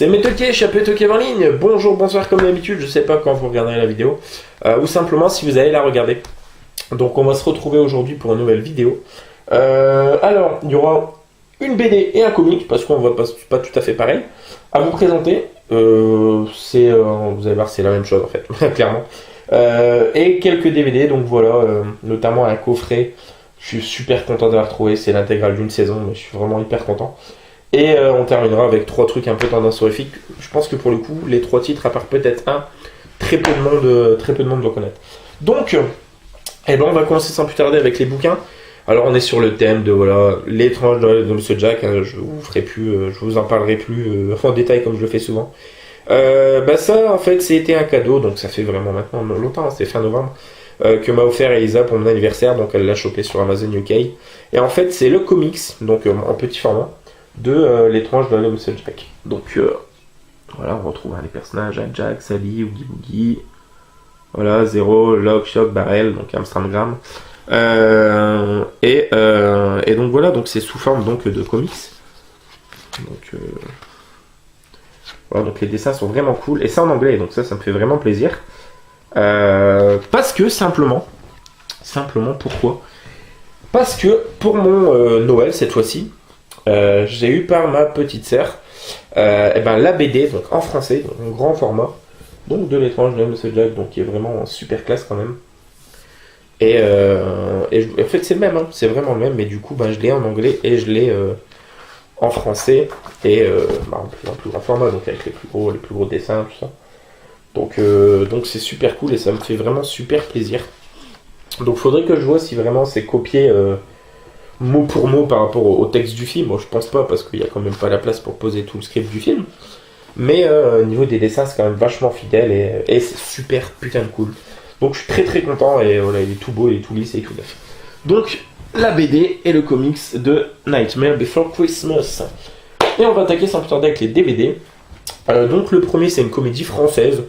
C'est Métoquet, Chapeautoquet en ligne. Bonjour, bonsoir comme d'habitude, je sais pas quand vous regarderez la vidéo, ou simplement si vous allez la regarder. Donc on va se retrouver aujourd'hui pour une nouvelle vidéo. Alors, il y aura une BD et un comic, parce qu'on va pas tout à fait pareil, à vous présenter. Vous allez voir, c'est la même chose en fait, clairement. Et quelques DVD, donc voilà, notamment un coffret. Je suis super content d'avoir trouvé, c'est l'intégrale d'une saison, mais je suis vraiment hyper content. Et on terminera avec 3 trucs un peu tendance horrifique. Je pense que pour le coup, les 3 titres, à part peut-être un, très peu de monde doit connaître. Donc, on va commencer sans plus tarder avec les bouquins. Alors on est sur le thème de voilà l'étrange Noël de Monsieur Jack. Je vous en parlerai plus en détail comme je le fais souvent. Ça en fait c'était un cadeau, donc ça fait vraiment maintenant longtemps, c'est fin novembre, que m'a offert Elisa pour mon anniversaire, donc elle l'a chopé sur Amazon UK. Et en fait c'est le comics, donc en petit format, de l'étrange Noël de Monsieur Jack. Donc voilà, on retrouve les personnages, Jack, Sally, Oogie Boogie, voilà, Zero, Lock, Shock, Barrel, donc Amsterdam. Et donc voilà, donc c'est sous forme donc de comics. Donc voilà, donc les dessins sont vraiment cool et c'est en anglais, donc ça me fait vraiment plaisir. Parce que simplement pourquoi? Parce que pour mon Noël cette fois-ci, j'ai eu par ma petite sœur la BD donc en français, donc en grand format, donc de l'étrange de Monsieur Jack, donc qui est vraiment super classe quand même. Et en fait c'est le même, hein, c'est vraiment le même, mais du coup je l'ai en anglais et je l'ai en français et en plus grand format, donc avec les plus gros dessins, tout ça. Donc c'est super cool et ça me fait vraiment super plaisir. Donc faudrait que je vois si vraiment c'est copié mot pour mot par rapport au texte du film. Moi je pense pas, parce qu'il y a quand même pas la place pour poser tout le script du film. Mais au niveau des dessins c'est quand même vachement fidèle et c'est super putain de cool. Donc je suis très très content et voilà, il est tout beau, il est tout lisse et tout neuf. Donc la BD et le comics de Nightmare Before Christmas. Et on va attaquer sans plus tarder avec les DVD. Donc le premier c'est une comédie française.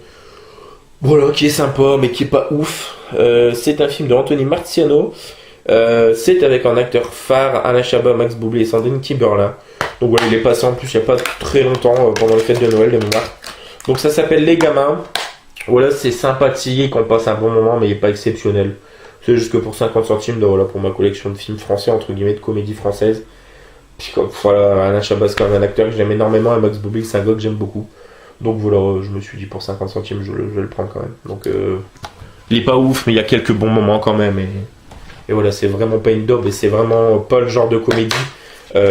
Voilà, qui est sympa mais qui est pas ouf. C'est un film de Anthony Marciano. C'est avec un acteur phare, Alain Chabat, Max Boublil et Sandrine Kiberlin. Donc voilà, il est passé en plus il n'y a pas très longtemps pendant les fêtes de Noël de mémoire. Donc ça s'appelle Les Gamins. Voilà, c'est sympathique, on passe un bon moment, mais il n'est pas exceptionnel. C'est juste que pour 50 centimes, voilà, pour ma collection de films français, entre guillemets, de comédie française. Puis comme, voilà, Alain Chabat, c'est quand même un acteur que j'aime énormément, et Max Boublil, c'est un gars que j'aime beaucoup. Donc voilà, je me suis dit pour 50 centimes, je vais le prendre quand même. Donc il est pas ouf, mais il y a quelques bons moments quand même. Et voilà, c'est vraiment pas une daube, et c'est vraiment pas le genre de comédie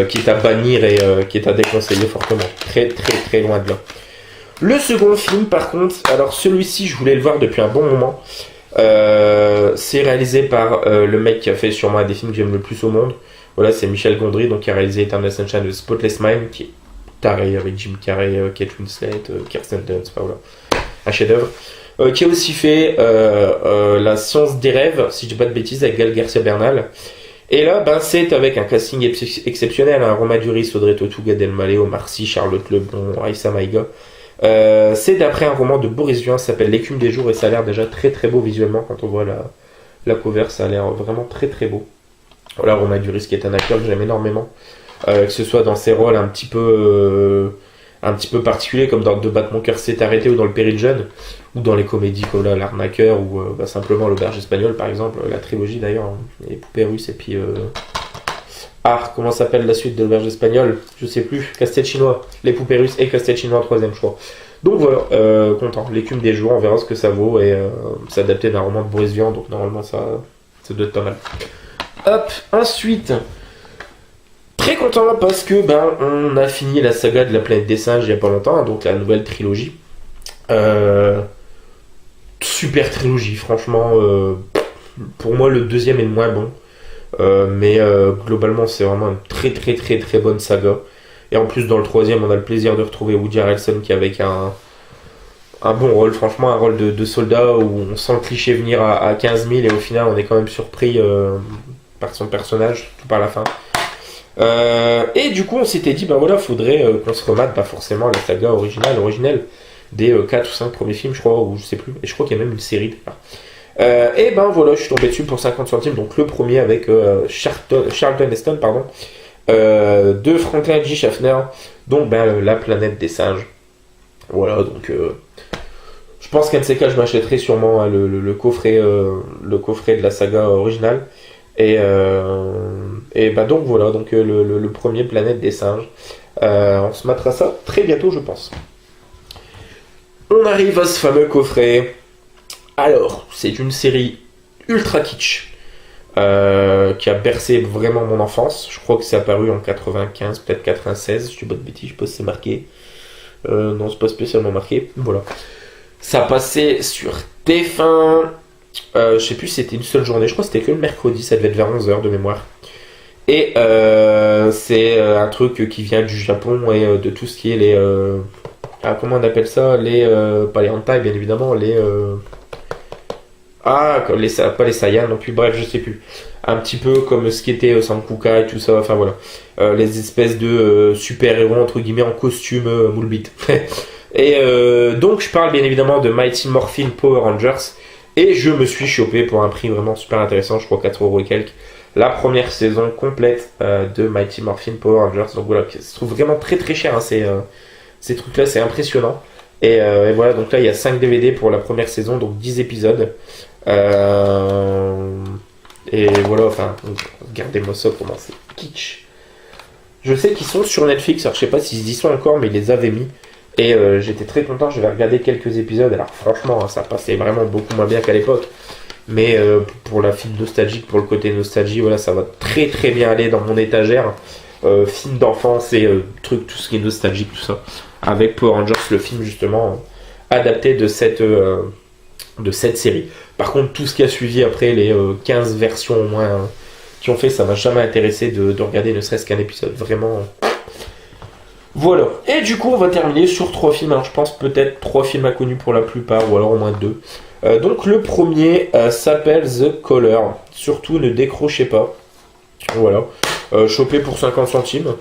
qui est à bannir et qui est à déconseiller fortement. Très très très loin de là. Le second film, par contre, alors celui-ci, je voulais le voir depuis un bon moment. C'est réalisé par le mec qui a fait sûrement un des films que j'aime le plus au monde. Voilà, c'est Michel Gondry, donc qui a réalisé Eternal Sunshine of the Spotless Mind, qui est taré avec Jim Carrey, Kate Winslet, Kirsten Dunst, voilà, un chef-d'œuvre. Qui a aussi fait La Science des rêves, si je dis pas de bêtises, avec Gael Garcia Bernal. Et là, c'est avec un casting exceptionnel, hein, Romain Duris, Audrey Tautou, Gad Elmaleh, Omar Sy, Charlotte Lebon, Aïssa Maïga. C'est d'après un roman de Boris Vian, ça s'appelle L'écume des jours, et ça a l'air déjà très très beau visuellement. Quand on voit la cover, ça a l'air vraiment très très beau. Voilà, Romain Duris qui est un acteur que j'aime énormément, que ce soit dans ses rôles un petit peu particuliers, comme dans De battre mon cœur s'est arrêté, ou dans Le péril jeune, ou dans les comédies comme là, L'arnaqueur, ou simplement L'auberge espagnole par exemple, la trilogie d'ailleurs, hein, les poupées russes, et puis comment s'appelle la suite de l'auberge espagnole? Je sais plus. Casse-tête chinois. Les poupées russes et casse-tête chinois en troisième, je crois. Donc voilà, content. L'écume des jours, on verra ce que ça vaut. Et c'est adapté d'un roman de Boris Vian, donc normalement ça doit être pas mal. Hop, ensuite, très content parce que on a fini la saga de la planète des singes il y a pas longtemps, donc la nouvelle trilogie. Super trilogie, franchement. Pour moi, le deuxième est le moins bon. Mais globalement c'est vraiment une très très très très bonne saga. Et en plus dans le troisième on a le plaisir de retrouver Woody Harrelson qui est avec un bon rôle, franchement un rôle de soldat où on sent le cliché venir à 15 000 et au final on est quand même surpris par son personnage tout par la fin. Et du coup on s'était dit voilà, faudrait qu'on se remate forcément la saga originelle des 4 ou 5 premiers films je crois, ou je sais plus, et je crois qu'il y a même une série d'ailleurs. Voilà, je suis tombé dessus pour 50 centimes, donc le premier avec Charlton Heston, de Franklin J. Schaffner, donc La planète des singes. Voilà, donc je pense qu'un de ces cas, je m'achèterai sûrement hein, le coffret de la saga originale. Et bah donc voilà, donc le premier Planète des singes. On se mettra ça très bientôt, je pense. On arrive à ce fameux coffret. Alors, c'est une série ultra kitsch qui a bercé vraiment mon enfance. Je crois que c'est apparu en 95, peut-être 96. Je dis pas de bêtises, je sais pas si c'est marqué. Non, c'est pas spécialement marqué. Voilà. Ça passait sur TF1. Je sais plus si c'était une seule journée. Je crois que c'était que le mercredi. Ça devait être vers 11h de mémoire. Et c'est un truc qui vient du Japon et de tout ce qui est les... comment on appelle ça pas les hentai, bien évidemment. Pas les Saiyan non plus. Bref, je sais plus. Un petit peu comme ce qui était Sankuka et tout ça. Enfin voilà. Les espèces de super-héros, entre guillemets, en costume moule bite. Et donc, je parle bien évidemment de Mighty Morphin Power Rangers. Et je me suis chopé pour un prix vraiment super intéressant. Je crois 4€ et quelques. La première saison complète de Mighty Morphin Power Rangers. Donc voilà, ça se trouve vraiment très très cher hein, ces trucs-là, c'est impressionnant. Et voilà, donc là il y a 5 DVD pour la première saison, donc 10 épisodes. Et voilà, enfin, regardez-moi ça, comment c'est kitsch. Je sais qu'ils sont sur Netflix, alors je sais pas s'ils y sont encore, mais ils les avaient mis. Et j'étais très content, je vais regarder quelques épisodes. Alors franchement, ça passait vraiment beaucoup moins bien qu'à l'époque. Mais pour la film nostalgique, pour le côté nostalgie, voilà, ça va très très bien aller dans mon étagère. Film d'enfance et tout ce qui est nostalgique, tout ça. Avec Power Rangers, le film justement adapté de cette série. Par contre, tout ce qui a suivi après, les 15 versions au moins qui ont fait, ça m'a jamais intéressé de regarder ne serait-ce qu'un épisode. Vraiment. Voilà. Et du coup, on va terminer sur 3 films. Alors, je pense peut-être 3 films inconnus pour la plupart, ou alors au moins 2. Donc, le premier s'appelle The Caller. Surtout, ne décrochez pas. Voilà. Chopé pour 50 centimes.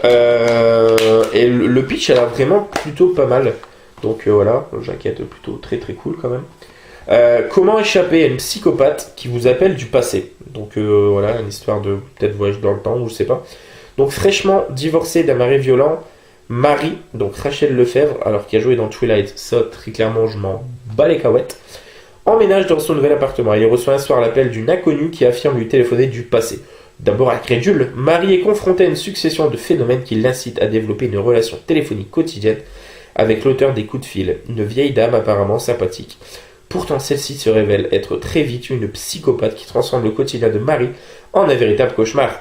Et le pitch, elle a vraiment plutôt pas mal. Donc, voilà. Jaquette plutôt très très cool quand même. Comment échapper à une psychopathe qui vous appelle du passé. Donc, voilà, une histoire de peut-être voyage dans le temps, ou je sais pas. Donc, fraîchement divorcée d'un mari violent, Marie, donc Rachel Lefebvre, alors qui a joué dans Twilight, ça très clairement je m'en bats les cahuètes, emménage dans son nouvel appartement. Il reçoit un soir l'appel d'une inconnue qui affirme lui téléphoner du passé. D'abord incrédule, Marie est confrontée à une succession de phénomènes qui l'incitent à développer une relation téléphonique quotidienne avec l'auteur des coups de fil, une vieille dame apparemment sympathique. Pourtant, celle-ci se révèle être très vite une psychopathe qui transforme le quotidien de Marie en un véritable cauchemar.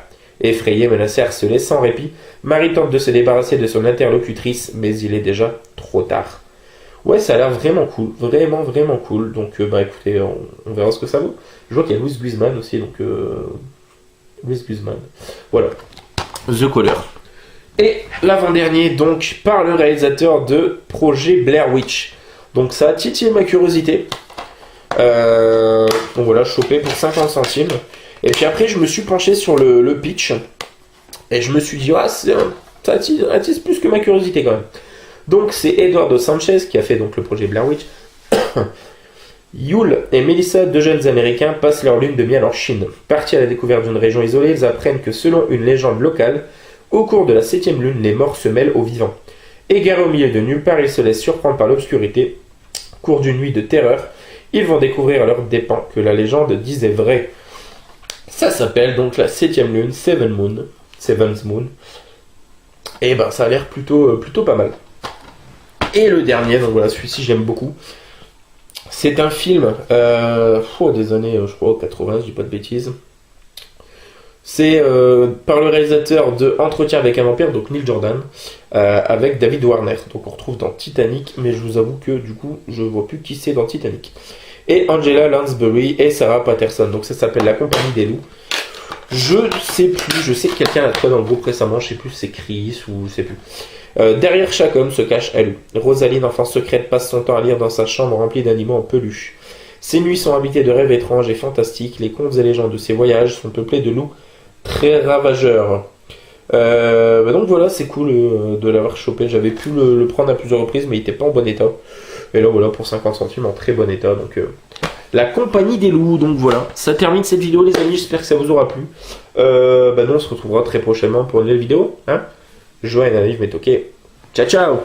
Effrayée, menacée, harcelée, sans répit, Marie tente de se débarrasser de son interlocutrice, mais il est déjà trop tard. Ouais, ça a l'air vraiment cool, vraiment vraiment cool. Donc, bah écoutez, on verra ce que ça vaut. Je vois qu'il y a Louis Guzman aussi, donc Louis Guzman. Voilà, The Caller. Et l'avant-dernier, donc, par le réalisateur de Projet Blair Witch. Donc, ça a titillé ma curiosité. Donc voilà, chopé pour 50 centimes. Et puis après, je me suis penché sur le pitch. Et je me suis dit, ça attise plus que ma curiosité quand même. Donc, c'est Eduardo Sanchez qui a fait donc le projet Blair Witch. Yul et Melissa, deux jeunes américains, passent leur lune de miel en Chine. Partis à la découverte d'une région isolée, ils apprennent que selon une légende locale, au cours de la 7e lune, les morts se mêlent aux vivants. Égarés au milieu de nulle part, ils se laissent surprendre par l'obscurité. Au cours d'une nuit de terreur, ils vont découvrir à leurs dépens que la légende disait vrai. Ça s'appelle donc la 7e lune, Seventh Moon. Et ben ça a l'air plutôt pas mal. Et le dernier, donc voilà, celui-ci j'aime beaucoup. C'est un film des années, je crois, 80, je dis pas de bêtises. C'est par le réalisateur de Entretien avec un vampire, donc Neil Jordan, avec David Warner. Donc on retrouve dans Titanic, mais je vous avoue que du coup, je vois plus qui c'est dans Titanic. Et Angela Lansbury et Sarah Patterson. Donc ça s'appelle La Compagnie des Loups. Je ne sais plus, je sais que quelqu'un l'a trouvé dans le groupe récemment, je sais plus si c'est Chris ou je sais plus. Derrière chaque homme se cache un loup. Rosaline, enfant secrète, passe son temps à lire dans sa chambre remplie d'animaux en peluche. Ses nuits sont habitées de rêves étranges et fantastiques. Les contes et légendes de ses voyages sont peuplés de loups très ravageurs. Donc voilà, c'est cool de l'avoir chopé. J'avais pu le prendre à plusieurs reprises, mais il n'était pas en bon état. Et là voilà, pour 50 centimes en très bon état. Donc La Compagnie des Loups. Donc voilà, ça termine cette vidéo les amis, j'espère que ça vous aura plu. Nous on se retrouvera très prochainement pour une nouvelle vidéo. Joël, un livre, mais ok. Ciao ciao.